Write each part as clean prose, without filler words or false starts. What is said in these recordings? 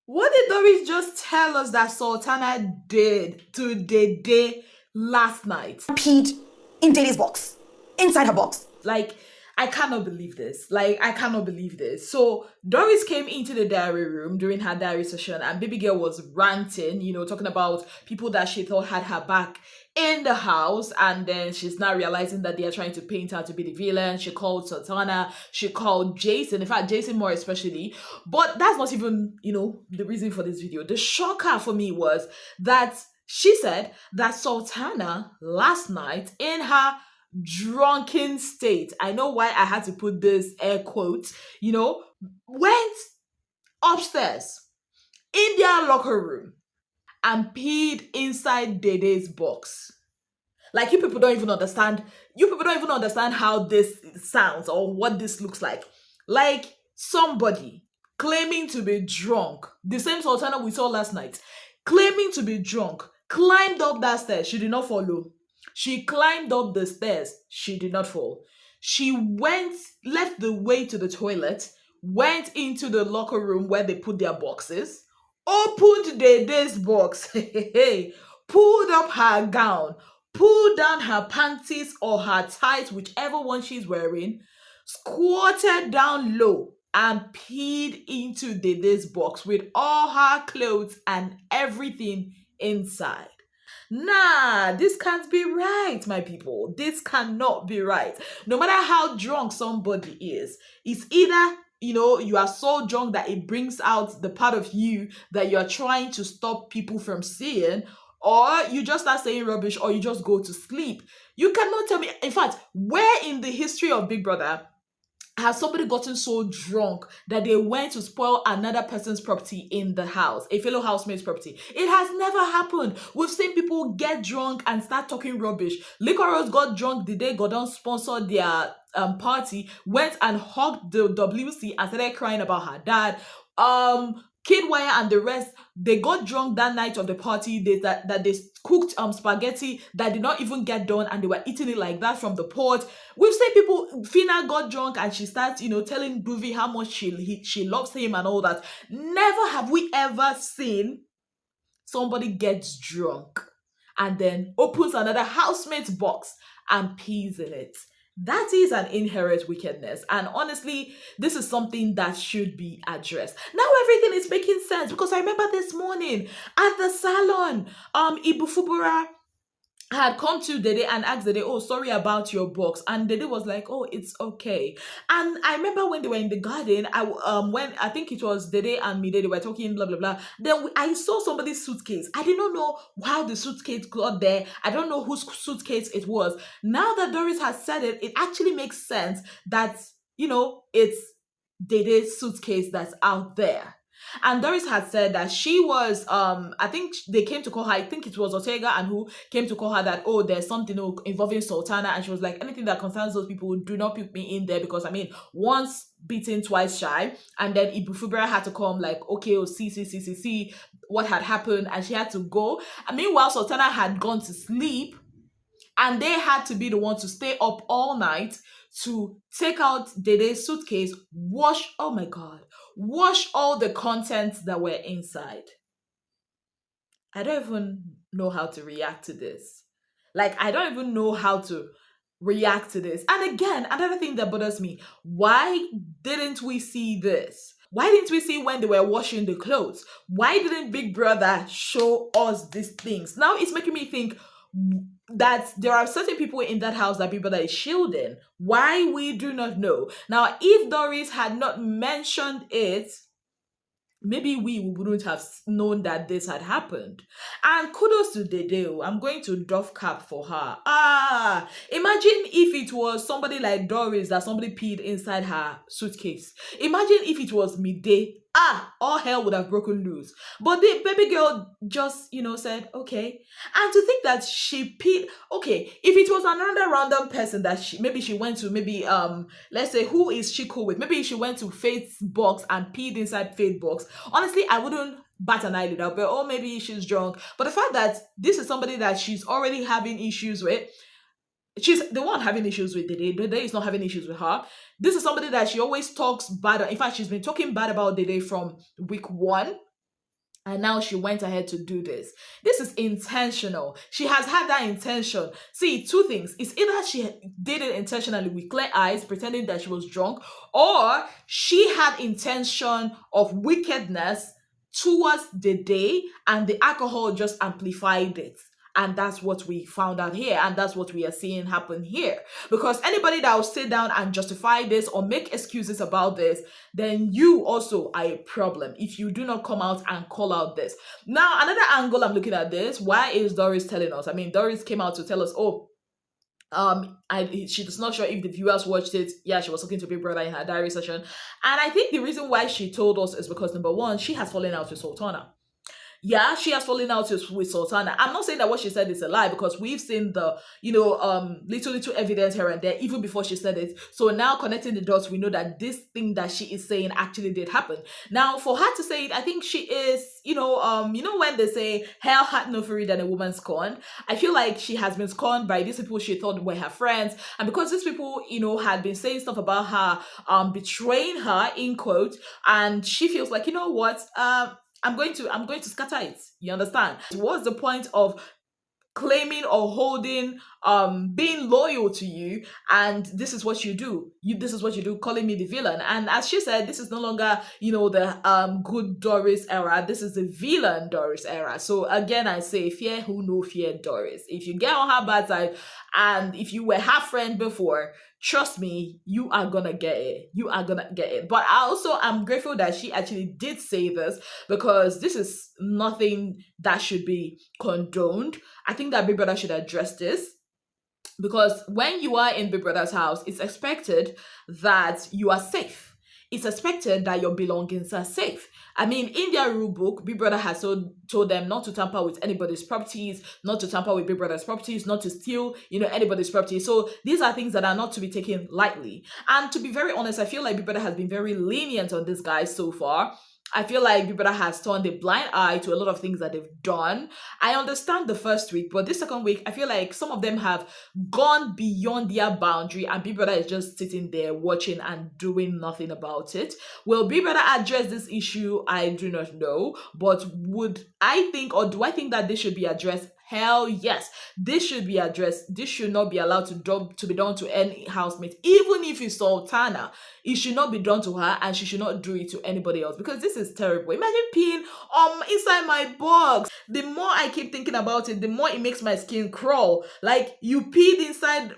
What did Doris just tell us that Sultana did to Dede last night? Peed in Dede'S box, inside her box. Like, I cannot believe this. Like, I cannot believe this. So, Doris came into the diary room during her diary session, and baby girl was ranting, talking about people that she thought had her back in the house. And then she's now realizing that they are trying to paint her to be the villain. She called Sultana, she called Jason, in fact, Jason more especially. But that's not even, the reason for this video. The shocker for me was that she said that Sultana last night in her drunken state. I know why I had to put this air quotes, went upstairs in their locker room and peed inside Dede's box. Like, you people don't even understand. You people don't even understand how this sounds or what this looks like. Like, somebody claiming to be drunk, the same Sultana we saw last night, claiming to be drunk, climbed up that stairs. She did not follow. She climbed up the stairs. She did not fall. She left the way to the toilet, went into the locker room where they put their boxes, opened Dede's box, pulled up her gown, pulled down her panties or her tights, whichever one she's wearing, squatted down low, and peed into Dede's box with all her clothes and everything inside. Nah, this can't be right, my people. This cannot be right. No matter how drunk somebody is, it's either you are so drunk that it brings out the part of you that you're trying to stop people from seeing, or you just start saying rubbish, or you just go to sleep. You cannot tell me. In fact, where in the history of Big Brother has somebody gotten so drunk that they went to spoil another person's property in the house, a fellow housemate's property? It has never happened. We've seen people get drunk and start talking rubbish. Licorice got drunk the day Gordon sponsored their party, went and hugged the WC and started crying about her dad. Kid Wire and the rest, they got drunk that night of the party. That they cooked spaghetti that did not even get done, and they were eating it like that from the pot. We've seen people. Fina got drunk and she starts, telling Groovy how much she loves him and all that. Never have we ever seen somebody gets drunk and then opens another housemate's box and pees in it. That is an inherent wickedness. And honestly, this is something that should be addressed. Now everything is making sense, because I remember this morning at the salon, Ibufubura had come to Dede and asked Dede, oh, sorry about your box. And Dede was like, oh, it's okay. And I remember when they were in the garden, when I think it was Dede and me, they were talking, blah, blah, blah. Then I saw somebody's suitcase. I did not know how the suitcase got there. I don't know whose suitcase it was. Now that Doris has said it, it actually makes sense that, it's Dede's suitcase that's out there. And Doris had said that she was, I think they came to call her, I think it was Ortega and who came to call her that, oh, there's something involving Sultana. And she was like, anything that concerns those people, do not put me in there, because, once beaten, twice shy. And then Ibufubra had to come like, okay, see what had happened. And she had to go. And meanwhile, Sultana had gone to sleep. And they had to be the one to stay up all night to take out Dede's suitcase, wash all the contents that were inside. I don't even know how to react to this. Like, I don't even know how to react to this. And again, another thing that bothers me, why didn't we see this? Why didn't we see when they were washing the clothes? Why didn't Big Brother show us these things? Now it's making me think that there are certain people in that house that Big Brother is shielding. Why, we do not know. Now, if Doris had not mentioned it, maybe we wouldn't have known that this had happened. And kudos to Dede. I'm going to doff cap for her. Imagine if it was somebody like Doris that somebody peed inside her suitcase. Imagine if it was midday. All hell would have broken loose. But the baby girl just, said, okay. And to think that she peed, okay, if it was another random person that she went to, let's say, who is she cool with? Maybe she went to Faith's box and peed inside Faith's box. Honestly, I wouldn't bat an eyelid out, but oh, maybe she's drunk. But the fact that this is somebody that she's already having issues with, she's the one having issues with Dede. Dede is not having issues with her. This is somebody that she always talks bad. In fact, she's been talking bad about Dede from week 1. And now she went ahead to do this. This is intentional. She has had that intention. See, two things. It's either she did it intentionally with clear eyes, pretending that she was drunk, or she had intention of wickedness towards the day, and the alcohol just amplified it. And that's what we found out here, and that's what we are seeing happen here. Because anybody that will sit down and justify this or make excuses about this, then you also are a problem if you do not come out and call out this. Now, another angle I'm looking at this, why is Doris telling us? I mean, Doris came out to tell us, oh, she was not sure if the viewers watched it. Yeah, she was talking to Big Brother in her diary session. And I think the reason why she told us is because number one, she has fallen out with Sultana. Yeah, she has fallen out with Sultana. I'm not saying that what she said is a lie, because we've seen the, little evidence here and there even before she said it. So now connecting the dots, we know that this thing that she is saying actually did happen. Now, for her to say it, I think she is, when they say hell had no fury than a woman scorned, I feel like she has been scorned by these people she thought were her friends. And because these people, had been saying stuff about her, betraying her, in quote, and she feels like, you know what, I'm going to scatter it. You understand? What's the point of claiming or holding being loyal to you, and this is what you do, this is what you do, calling me the villain? And as she said, this is no longer the good Doris era, this is the villain Doris era. So again, I say, fear who no fear Doris. If you get on her bad side, and if you were her friend before, trust me, you are gonna get it. You are gonna get it. But I also am grateful that she actually did say this, because this is nothing that should be condoned. I think that Big Brother should address this, because when you are in Big Brother's house, it's expected that you are safe. It's expected that your belongings are safe. I mean, in their rule book, Big Brother has told them not to tamper with anybody's properties, not to tamper with Big Brother's properties, not to steal, anybody's property. So these are things that are not to be taken lightly. And to be very honest, I feel like Big Brother has been very lenient on this guy so far. I feel like Big Brother has turned a blind eye to a lot of things that they've done. I understand the first week, but this second week, I feel like some of them have gone beyond their boundary, and Big Brother is just sitting there watching and doing nothing about it. Will Big Brother address this issue? I do not know. But would I think, or do I think that this should be addressed? Hell yes, this should be addressed. This should not be allowed to be done to any housemate, even if it's Sultana. It should not be done to her, and she should not do it to anybody else, because this is terrible. Imagine peeing inside my box. The more I keep thinking about it, the more it makes my skin crawl. Like, you peed inside,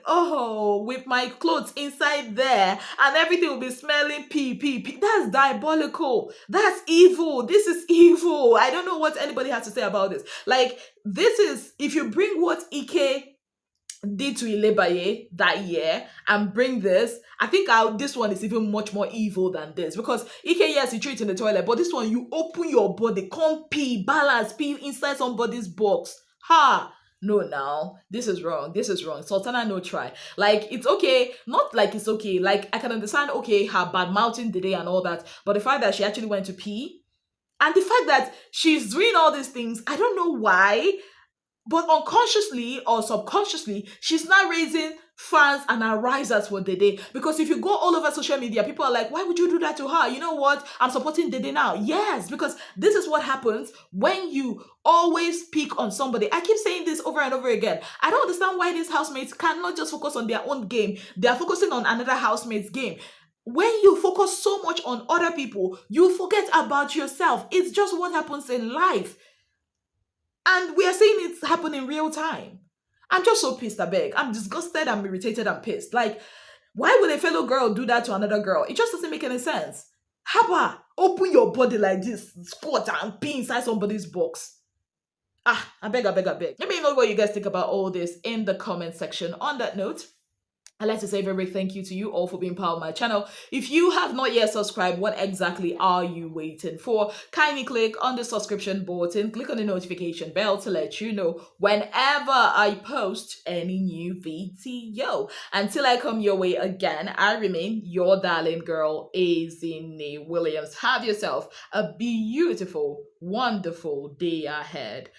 with my clothes inside there, and everything will be smelling pee. That's diabolical. That's evil. This is evil. I don't know what anybody has to say about this. Like, this is, if you bring what Ike did to Ilebaye that year and bring this, I think this one is even much more evil than this, because Ike, yes, you threw it in the toilet, but this one, you open your body, come pee, balance, pee inside somebody's box. Ha! No, now this is wrong. This is wrong. Sultana, no try. Like, it's okay, not like it's okay. Like, I can understand, okay, her bad mouthing the day and all that, but the fact that she actually went to pee, and the fact that she's doing all these things, I don't know why, but unconsciously or subconsciously, she's now raising fans and arisers for Dede. Because if you go all over social media, people are like, why would you do that to her? You know what? I'm supporting Dede now. Yes, because this is what happens when you always pick on somebody. I keep saying this over and over again. I don't understand why these housemates cannot just focus on their own game. They are focusing on another housemate's game. When you focus so much on other people, you forget about yourself. It's just what happens in life. And we are seeing it happen in real time. I'm just so pissed, I beg. I'm disgusted, I'm irritated, I'm pissed. Like, why would a fellow girl do that to another girl? It just doesn't make any sense. Haba, open your body like this, squat and pee inside somebody's box. I beg. Let me know what you guys think about all this in the comment section. On that note, I'd like to say a very big thank you to you all for being part of my channel. If you have not yet subscribed, what exactly are you waiting for? Kindly click on the subscription button, click on the notification bell to let you know whenever I post any new video. Until I come your way again, I remain your darling girl, Ezinnemwilliams. Have yourself a beautiful, wonderful day ahead.